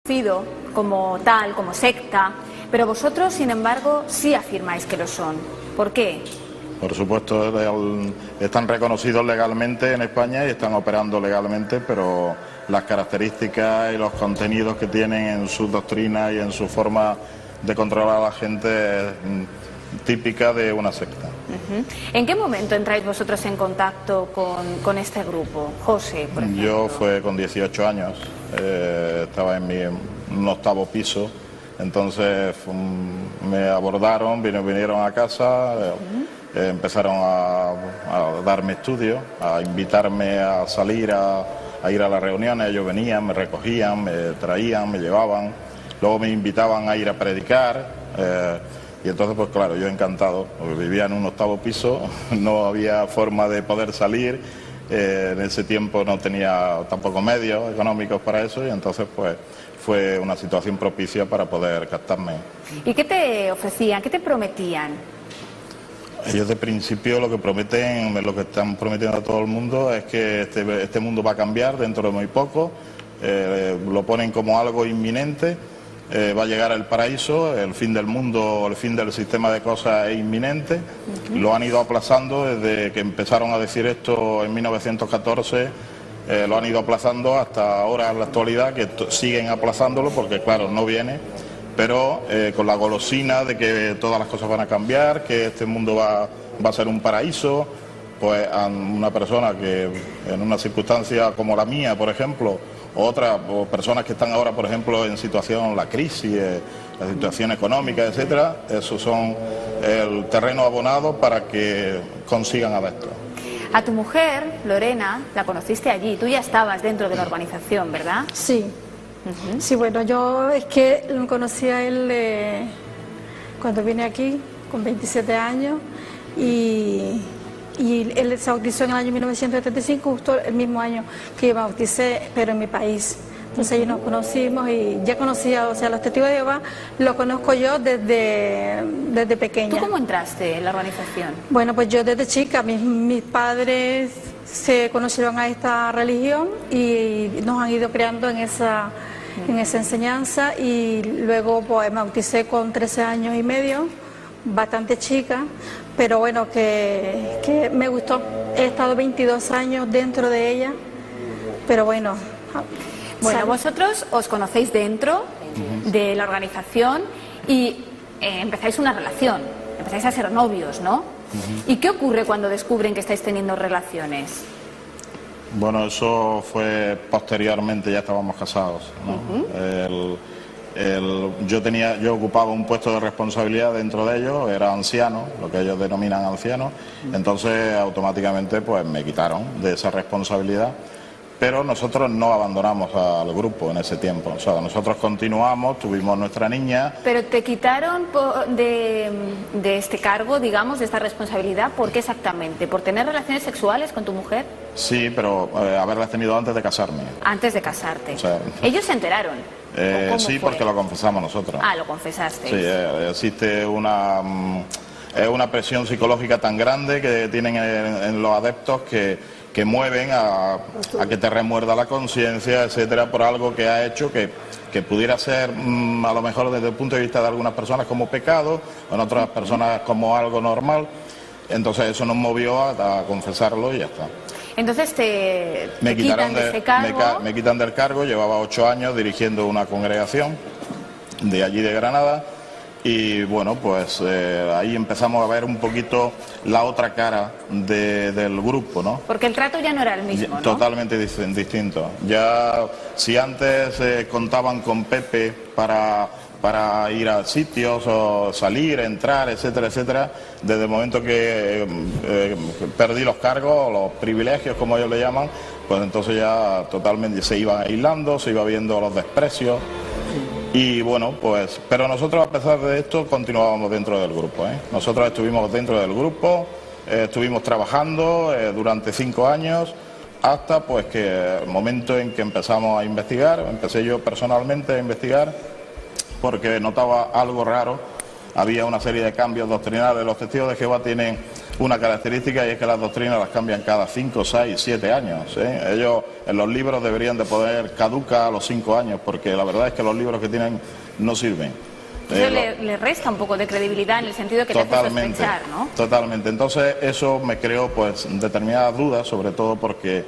Conocido como tal, como secta, pero vosotros, sin embargo, sí afirmáis que lo son. ¿Por qué? Por supuesto, están reconocidos legalmente en España y están operando legalmente, pero las características y los contenidos que tienen en su doctrina y en su forma de controlar a la gente es típica de una secta. ¿En qué momento entráis vosotros en contacto con este grupo? José, por ejemplo. Yo fue con 18 años, estaba en un octavo piso, entonces me abordaron, vinieron a casa, empezaron a darme estudios, a invitarme a salir, a ir a las reuniones. Ellos venían, me recogían, me traían, me llevaban, luego me invitaban a ir a predicar. Y entonces, pues claro, yo encantado, porque vivía en un octavo piso, no había forma de poder salir, en ese tiempo no tenía tampoco medios económicos para eso, y entonces pues fue una situación propicia para poder captarme. ¿Y qué te ofrecían? ¿Qué te prometían? Ellos de principio lo que prometen, lo que están prometiendo a todo el mundo es que este mundo va a cambiar dentro de muy poco, lo ponen como algo inminente. Va a llegar el paraíso, el fin del mundo, el fin del sistema de cosas es inminente. Lo han ido aplazando desde que empezaron a decir esto en 1914, lo han ido aplazando hasta ahora en la actualidad, que siguen aplazándolo porque claro, no viene, pero con la golosina de que todas las cosas van a cambiar, que este mundo va a ser un paraíso. Pues a una persona que en una circunstancia como la mía, por ejemplo, o personas que están ahora, por ejemplo, en situación, la crisis, la situación económica, etcétera, esos son el terreno abonado para que consigan adeptos. A tu mujer, Lorena, la conociste allí, tú ya estabas dentro de la organización, ¿verdad? Sí. Sí, bueno, yo es que lo conocí a él cuando vine aquí, con 27 años, y él se bautizó en el año 1975, justo el mismo año que yo bauticé, pero en mi país. Entonces allí nos conocimos y ya conocía, o sea, los testigos de Jehová los conozco yo desde pequeña. ¿Tú cómo entraste en la organización? Bueno, pues yo desde chica, mis padres se conocieron a esta religión y nos han ido creando en esa enseñanza, y luego pues me bauticé con 13 años y medio, bastante chica, pero bueno, que me gustó. He estado 22 años dentro de ella, pero bueno. Bueno, vosotros os conocéis dentro de la organización y empezáis una relación, empezáis a ser novios, ¿no? ¿Y qué ocurre cuando descubren que estáis teniendo relaciones? Bueno, eso fue posteriormente, ya estábamos casados, ¿no? Yo ocupaba un puesto de responsabilidad dentro de ellos, era anciano, lo que ellos denominan anciano, entonces automáticamente pues me quitaron de esa responsabilidad, pero nosotros no abandonamos al grupo en ese tiempo, o sea, nosotros continuamos, tuvimos nuestra niña. Pero te quitaron de este cargo, digamos, de esta responsabilidad, ¿por qué exactamente? ¿Por tener relaciones sexuales con tu mujer? Sí, pero haberlas tenido antes de casarme. Antes de casarte. O sea, ¿ellos se enteraron? Sí, fue? Porque lo confesamos nosotros. Ah, lo confesasteis. Sí, existe una presión psicológica tan grande que tienen en los adeptos que mueven a que te remuerda la conciencia, etcétera, por algo que ha hecho que pudiera ser a lo mejor desde el punto de vista de algunas personas como pecado, o en otras personas como algo normal. Entonces eso nos movió a confesarlo y ya está. Entonces me quitan de ese cargo. Me quitan del cargo, llevaba 8 años dirigiendo una congregación de allí de Granada, y bueno, pues ahí empezamos a ver un poquito la otra cara del grupo, ¿no? Porque el trato ya no era el mismo, ¿no? Totalmente distinto. Ya si antes contaban con Pepe para ir a sitios o salir, entrar, etcétera, etcétera, desde el momento que perdí los cargos, los privilegios, como ellos le llaman, pues entonces ya totalmente se iban aislando, se iba viendo los desprecios. Y bueno, pues, pero nosotros a pesar de esto continuábamos dentro del grupo, ¿eh? Nosotros estuvimos dentro del grupo, estuvimos trabajando durante 5 años, hasta pues que el momento en que empezamos a investigar, empecé yo personalmente a investigar, porque notaba algo raro. Había una serie de cambios doctrinales. Los testigos de Jehová tienen una característica, y es que las doctrinas las cambian cada 5, 6, 7 años. Ellos en los libros deberían de poder caducar a los 5 años, porque la verdad es que los libros que tienen no sirven. Eso le resta un poco de credibilidad en el sentido de que te hace sospechar, ¿no? Totalmente. Entonces eso me creó pues determinadas dudas, sobre todo porque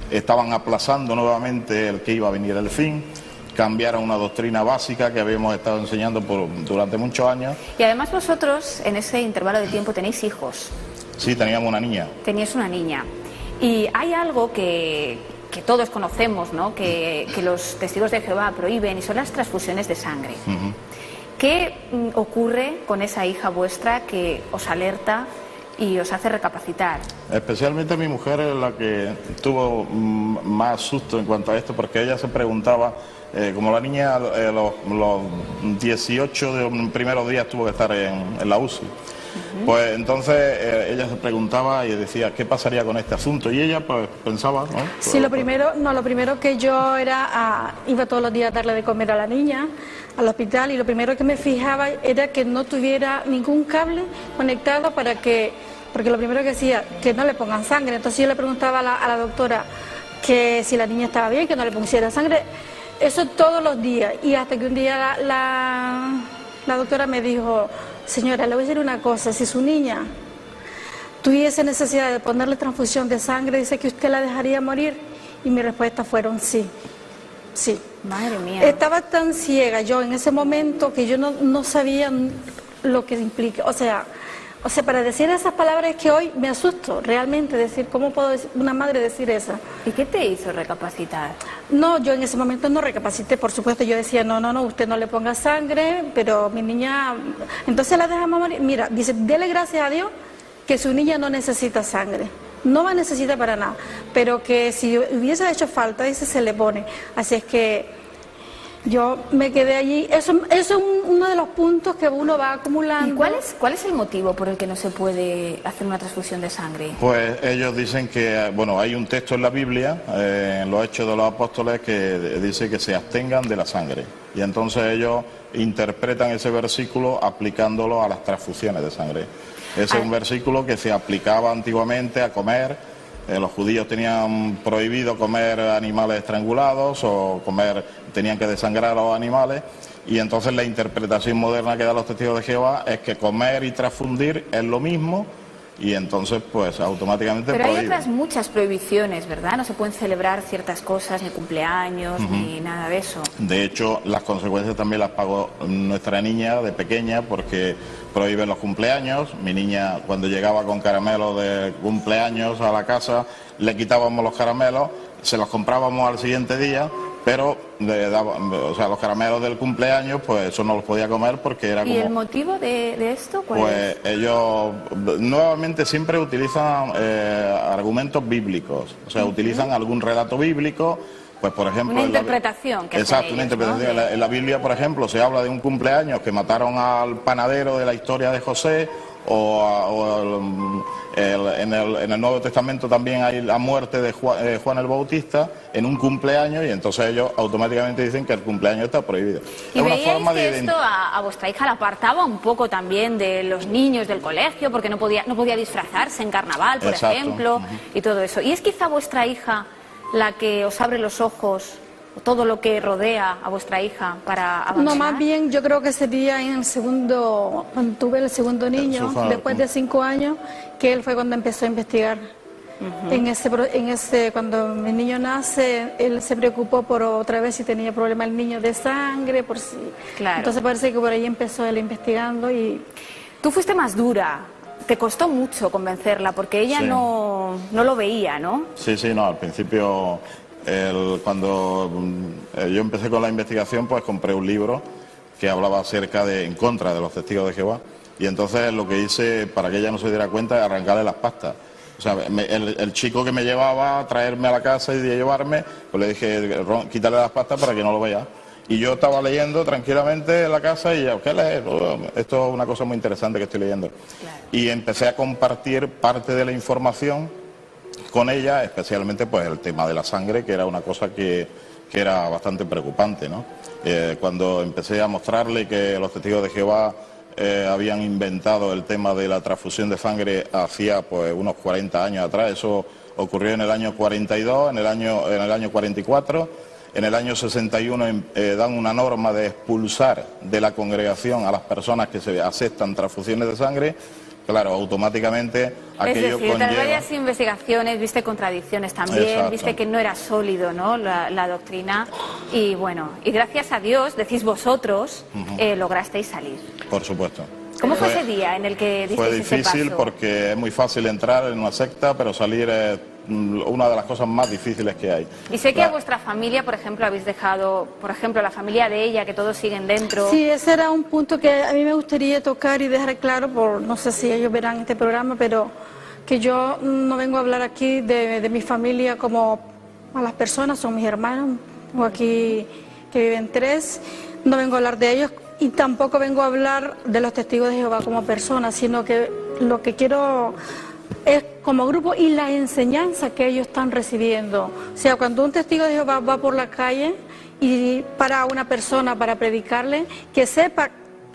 estaban aplazando nuevamente el que iba a venir el fin, cambiaron una doctrina básica que habíamos estado enseñando durante muchos años. Y además vosotros en ese intervalo de tiempo tenéis hijos. Sí, teníamos una niña. Tenías una niña. Y hay algo que todos conocemos, ¿no? Que los testigos de Jehová prohíben, y son las transfusiones de sangre. ¿Qué ocurre con esa hija vuestra que os alerta y os hace recapacitar? Especialmente mi mujer es la que tuvo más susto en cuanto a esto, porque ella se preguntaba, como la niña los 18 primeros días tuvo que estar en la UCI, pues entonces ella se preguntaba y decía, ¿qué pasaría con este asunto? Y ella pues pensaba, ¿no? Sí, lo primero que yo iba todos los días a darle de comer a la niña al hospital, y lo primero que me fijaba era que no tuviera ningún cable conectado porque lo primero que decía, que no le pongan sangre. Entonces yo le preguntaba a la doctora que si la niña estaba bien, que no le pusiera sangre, eso todos los días, y hasta que un día la doctora me dijo, señora, le voy a decir una cosa, si su niña tuviese necesidad de ponerle transfusión de sangre, dice que usted la dejaría morir, y mi respuesta fueron sí. Sí. Madre mía. Estaba tan ciega yo en ese momento que yo no sabía lo que implica. O sea, para decir esas palabras es que hoy me asusto realmente, decir, ¿cómo puedo una madre decir eso? ¿Y qué te hizo recapacitar? No, yo en ese momento no recapacité, por supuesto, yo decía, no, usted no le ponga sangre, pero mi niña, entonces la dejamos morir. Mira, dice, dele gracias a Dios que su niña no necesita sangre. No va a necesitar para nada, pero que si hubiese hecho falta, dice, se le pone. Así es que yo me quedé allí. Eso es uno de los puntos que uno va acumulando. ¿Y cuál es el motivo por el que no se puede hacer una transfusión de sangre? Pues ellos dicen que, bueno, hay un texto en la Biblia, en los Hechos de los Apóstoles, que dice que se abstengan de la sangre. Y entonces ellos interpretan ese versículo aplicándolo a las transfusiones de sangre. Ese es un versículo que se aplicaba antiguamente a comer. Los judíos tenían prohibido comer animales estrangulados o tenían que desangrar a los animales, y entonces la interpretación moderna que dan los testigos de Jehová es que comer y transfundir es lo mismo, y entonces pues automáticamente Pero prohíben. hay otras muchas prohibiciones, ¿verdad? No se pueden celebrar ciertas cosas, ni cumpleaños, ni nada de eso. De hecho, las consecuencias también las pagó nuestra niña de pequeña, porque prohíben los cumpleaños. Mi niña, cuando llegaba con caramelos de cumpleaños a la casa, le quitábamos los caramelos, se los comprábamos al siguiente día, pero los caramelos del cumpleaños, pues eso no los podía comer porque era como... ¿Y el motivo de esto cuál pues es? Ellos nuevamente siempre utilizan argumentos bíblicos, o sea, utilizan algún relato bíblico. Pues por ejemplo... Una interpretación que exacto, hacen una ellos, interpretación. ¿no? En la Biblia, por ejemplo, se habla de un cumpleaños que mataron al panadero de la historia de José, en el Nuevo Testamento también hay la muerte de Juan el Bautista en un cumpleaños, y entonces ellos automáticamente dicen que el cumpleaños está prohibido. ¿Y veíais que esto a vuestra hija la apartaba un poco también de los niños del colegio, porque no podía disfrazarse en carnaval, por ejemplo, y todo eso? ¿Y es quizá vuestra hija la que os abre los ojos, todo lo que rodea a vuestra hija para abandonar? No, más bien yo creo que sería cuando tuve el segundo niño, después de 5 años, que él fue cuando empezó a investigar. Cuando mi niño nace, él se preocupó por otra vez si tenía problema el niño de sangre, por si... Claro. Entonces parece que por ahí empezó él investigando y... Tú fuiste más dura. Te costó mucho convencerla, porque ella no lo veía, ¿no? Sí, no, al principio, cuando yo empecé con la investigación, pues compré un libro que hablaba en contra de los testigos de Jehová, y entonces lo que hice, para que ella no se diera cuenta, es arrancarle las pastas. O sea, el chico que me llevaba a traerme a la casa y de llevarme, pues le dije, quítale las pastas para que no lo vea. Y yo estaba leyendo tranquilamente en la casa y ya, ¿qué lees? Esto es una cosa muy interesante que estoy leyendo. Claro. Y empecé a compartir parte de la información con ella, especialmente pues el tema de la sangre, que era una cosa que era bastante preocupante, ¿no? Cuando empecé a mostrarle que los testigos de Jehová habían inventado el tema de la transfusión de sangre hacía pues unos 40 años atrás. Eso ocurrió en el año 42, en el año 44, en el año 61 dan una norma de expulsar de la congregación a las personas que se aceptan transfusiones de sangre. Claro, automáticamente aquello es decir, tras conlleva... varias investigaciones viste contradicciones también, Exacto. viste que no era sólido, ¿no?, la doctrina, y bueno, y gracias a Dios, decís vosotros, lograsteis salir. Por supuesto. ¿Cómo fue ese día en el que disteis Fue ese difícil paso? porque es muy fácil entrar en una secta, pero salir es una de las cosas más difíciles que hay. Y sé que a vuestra familia, por ejemplo, habéis dejado, por ejemplo, la familia de ella, que todos siguen dentro. Sí, ese era un punto que a mí me gustaría tocar y dejar claro, no sé si ellos verán este programa, pero que yo no vengo a hablar aquí de mi familia como a las personas, son mis hermanos, tengo aquí que viven 3, no vengo a hablar de ellos y tampoco vengo a hablar de los testigos de Jehová como personas, sino que lo que quiero es como grupo y la enseñanza que ellos están recibiendo. O sea, cuando un testigo de Jehová va por la calle y para una persona para predicarle, que sepa,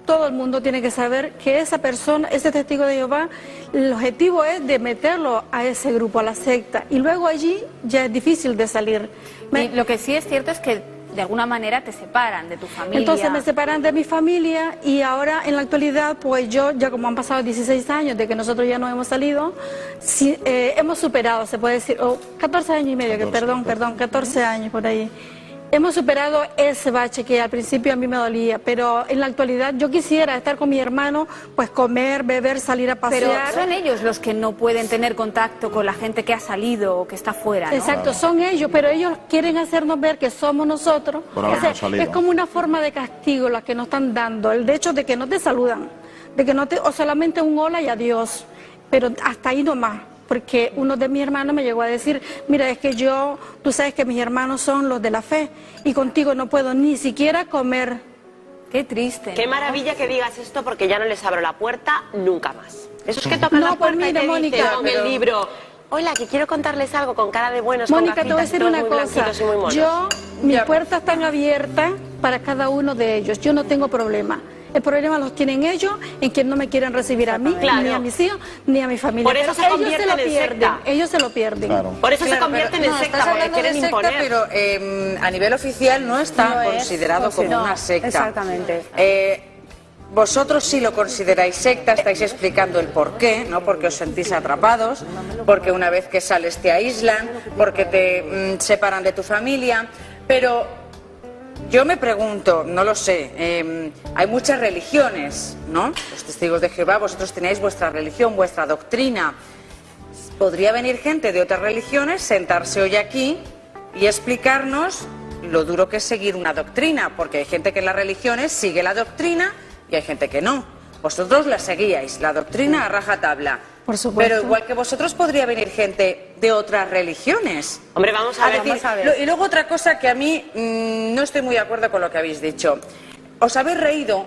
todo el mundo tiene que saber que esa persona, ese testigo de Jehová, el objetivo es de meterlo a ese grupo, a la secta, y luego allí ya es difícil de salir. Y lo que sí es cierto es que de alguna manera te separan de tu familia. Entonces me separan de mi familia y ahora en la actualidad, pues yo, ya como han pasado 16 años de que nosotros ya no hemos salido, sí, hemos superado, se puede decir, 14 años y medio, 14 años por ahí. Hemos superado ese bache que al principio a mí me dolía, pero en la actualidad yo quisiera estar con mi hermano, pues comer, beber, salir a pasear. Pero son ellos los que no pueden tener contacto con la gente que ha salido o que está fuera, ¿no? Exacto, claro. Son ellos, pero ellos quieren hacernos ver que somos nosotros. O sea, es como una forma de castigo la que nos están dando, el hecho de que no te saludan, de que no te, o solamente un hola y adiós, pero hasta ahí nomás. Porque uno de mis hermanos me llegó a decir, mira, es que tú sabes que mis hermanos son los de la fe y contigo no puedo ni siquiera comer. Qué triste. Qué maravilla que digas esto porque ya no les abro la puerta nunca más. Esos que tocan la puerta y te dicen con el libro, hola, que quiero contarles algo con cara de buenos, Mónica, te voy a decir una cosa, mis puertas están abiertas para cada uno de ellos, yo no tengo problema. El problema los tienen ellos, en que no me quieren recibir a mí, ni a mis hijos, ni a mi familia. Por eso se convierten en secta. Ellos se lo pierden. Claro. Por eso se convierten en secta, porque quieren imponer. Pero a nivel oficial no está considerado como una secta. Exactamente. Vosotros sí lo consideráis secta, estáis explicando el por qué, ¿no? Porque os sentís atrapados, porque una vez que sales te aíslan, porque te separan de tu familia, pero yo me pregunto, no lo sé, hay muchas religiones, ¿no? Los testigos de Jehová, vosotros tenéis vuestra religión, vuestra doctrina. Podría venir gente de otras religiones, sentarse hoy aquí y explicarnos lo duro que es seguir una doctrina, porque hay gente que en las religiones sigue la doctrina y hay gente que no. Vosotros la seguíais, la doctrina a rajatabla. Por supuesto. Pero igual que vosotros podría venir gente de otras religiones. Hombre, vamos a ver. Y luego otra cosa que a mí no estoy muy de acuerdo con lo que habéis dicho. Os habéis reído,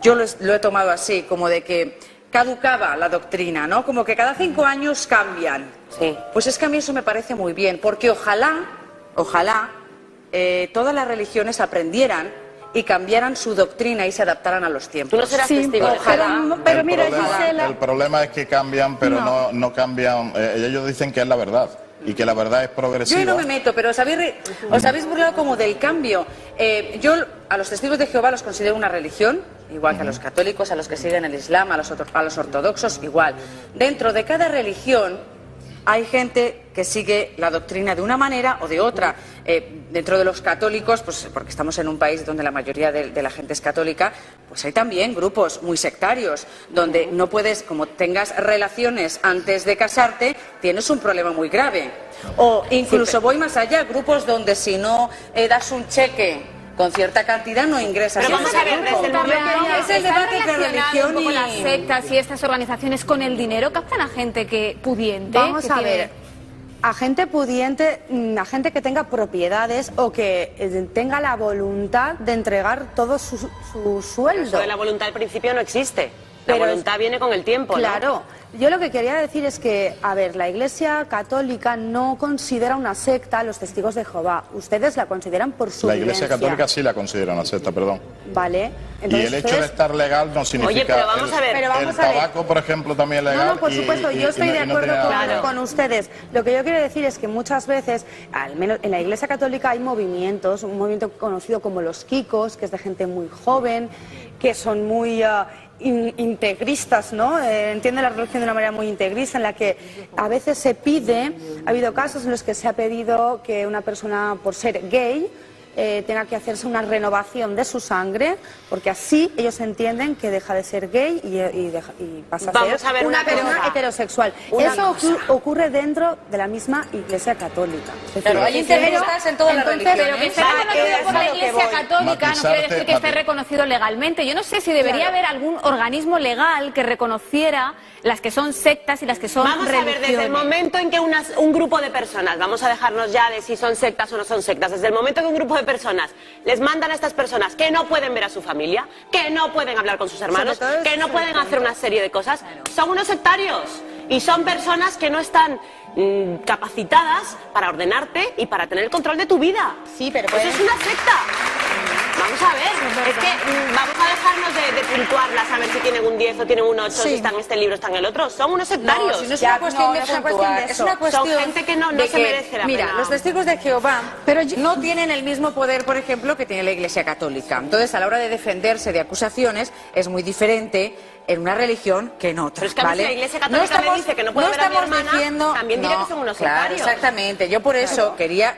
yo lo he tomado así, como de que caducaba la doctrina, ¿no? Como que cada 5 años cambian. Sí. Pues es que a mí eso me parece muy bien, porque ojalá todas las religiones aprendieran y cambiaran su doctrina y se adaptaran a los tiempos. Tú no serás testigo. Ojalá. Pero mira, Gisela, el problema es que cambian, pero no cambian. Ellos dicen que es la verdad y que la verdad es progresiva. Yo no me meto, pero os habéis burlado como del cambio. Yo a los testigos de Jehová los considero una religión, igual que a los católicos, a los que siguen el Islam, a los ortodoxos, igual. Dentro de cada religión hay gente que sigue la doctrina de una manera o de otra. Dentro de los católicos, pues porque estamos en un país donde la mayoría de la gente es católica, pues hay también grupos muy sectarios, donde no puedes, como tengas relaciones antes de casarte, tienes un problema muy grave. O incluso voy más allá, grupos donde si no das un cheque con cierta cantidad no ingresas. Pero vamos a ver, es el debate entre religión y las sectas y estas organizaciones con el dinero captan a gente pudiente. Vamos a ver, a gente pudiente, a gente que tenga propiedades o que tenga la voluntad de entregar todo su sueldo. Eso de la voluntad al principio no existe. La voluntad viene con el tiempo, claro, ¿no? Yo lo que quería decir es que, a ver, la Iglesia Católica no considera una secta a los testigos de Jehová. Ustedes la consideran por su La Iglesia vivencia. Católica sí la considera una secta, perdón. Vale. Entonces, y el hecho de estar legal no significa... Oye, pero vamos a ver. El tabaco, por ejemplo, también es legal. No, por supuesto, yo estoy de acuerdo con ustedes. Lo que yo quiero decir es que muchas veces, al menos en la Iglesia Católica hay movimientos, un movimiento conocido como los Kikos, que es de gente muy joven, que son muy... integristas, ¿no? Entienden la religión de una manera muy integrista, en la que a veces se pide, ha habido casos en los que se ha pedido que una persona, por ser gay, tenga que hacerse una renovación de su sangre, porque así ellos entienden que deja de ser gay y pasa a ser una persona heterosexual. Eso ocurre dentro de la misma Iglesia Católica. Pero hay integristas en todas las religiones. Pero que esté reconocido por la Iglesia Católica no quiere decir que esté reconocido legalmente. Yo no sé si debería haber algún organismo legal que reconociera las que son sectas y las que son religiones. Vamos a ver, desde el momento en que un grupo de personas, vamos a dejarnos ya de si son sectas o no son sectas, desde el momento que un grupo de personas les mandan a estas personas que no pueden ver a su familia, que no pueden hablar con sus hermanos, que no pueden hacer una serie de cosas, son unos sectarios y son personas que no están capacitadas para ordenarte y para tener el control de tu vida. Sí, pero eso es una secta. Vamos a ver, es que vamos a dejarnos de puntuarlas, a ver si tienen un 10 o tienen un 8, si están en este libro, están en el otro. Son unos sectarios. No, si no es una cuestión de puntuar, es una cuestión son gente que no se merece la pena. Mira, los testigos de Jehová no tienen el mismo poder, por ejemplo, que tiene la Iglesia Católica. Entonces, a la hora de defenderse de acusaciones, es muy diferente en una religión que en otra. Pero es que a mí si la Iglesia Católica me dice que no puedo ver a mi hermana, también diré que son unos sectarios. Claro, exactamente. Yo por eso quería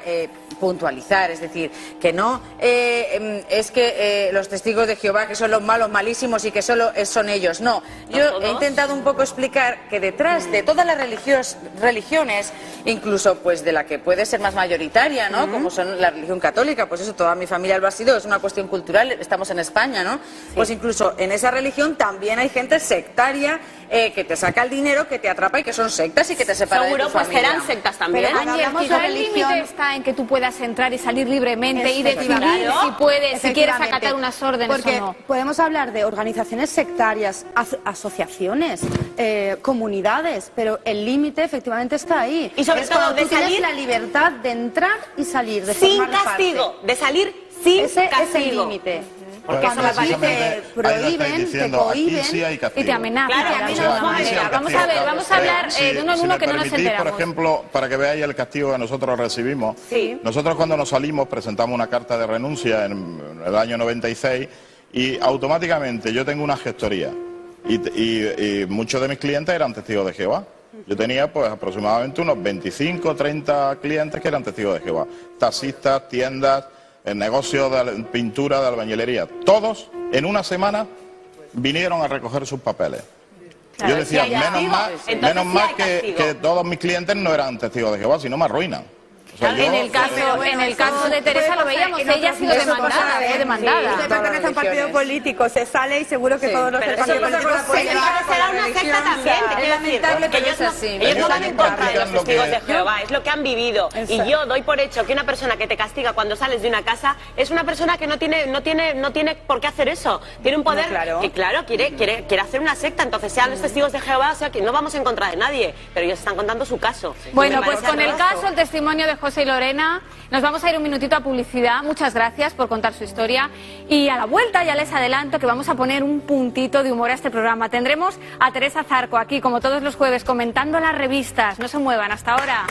puntualizar, es decir, que no es que los testigos de Jehová que son los malos malísimos y que solo son ellos, no. Yo he intentado un poco explicar que detrás de todas las religiones, incluso pues de la que puede ser más mayoritaria, ¿no? Como son la religión católica, pues eso, toda mi familia lo ha sido, es una cuestión cultural, estamos en España, ¿no? Pues incluso en esa religión también hay gente sectaria que te saca el dinero, que te atrapa y que son sectas y que te separan de tu familia. Seguro, pues serán sectas también. Pero Ángel, quizá el límite está en que tú puedas entrar y salir libremente y decidir si puedes, si quieres acatar unas órdenes porque o no. Podemos hablar de organizaciones sectarias, asociaciones, comunidades, pero el límite efectivamente está ahí. Y sobre todo de salir, tienes la libertad de entrar y salir de sin castigo, de salir sin castigo. Ese es el límite. Porque cuando te prohíben, te cohíben y te amenazan. Claro, vamos a hablar de uno en uno que no nos enteramos. Por ejemplo, para que veáis el castigo que nosotros recibimos, nosotros cuando nos salimos presentamos una carta de renuncia en el año 96 y automáticamente yo tengo una gestoría y muchos de mis clientes eran testigos de Jehová. Yo tenía pues aproximadamente unos 25 o 30 clientes que eran testigos de Jehová, taxistas, tiendas, el negocio de pintura, de albañilería, todos en una semana vinieron a recoger sus papeles. Claro, yo decía, menos mal que todos mis clientes no eran testigos de Jehová, sino me arruinan. O sea, en el caso de Teresa lo veíamos, ella ha sido demandada, fue demandada. Usted pertenece a un partido político, se sale y seguro que todos los del partido político será una secta también, te quiero decir, que ellos no van en contra de los testigos de Jehová, es lo que han vivido. Y yo doy por hecho que una persona que te castiga cuando sales de una casa es una persona que no tiene por qué hacer eso. Tiene un poder que, claro, quiere hacer una secta. Entonces, sean los testigos de Jehová, o sea, que no vamos en contra de nadie, pero ellos están contando su caso. Bueno, pues con el caso, el testimonio de José y Lorena, nos vamos a ir un minutito a publicidad. Muchas gracias por contar su historia. Y a la vuelta ya les adelanto que vamos a poner un puntito de humor a este programa. Tendremos a Teresa Zarco aquí, como todos los jueves, comentando las revistas. No se muevan, hasta ahora.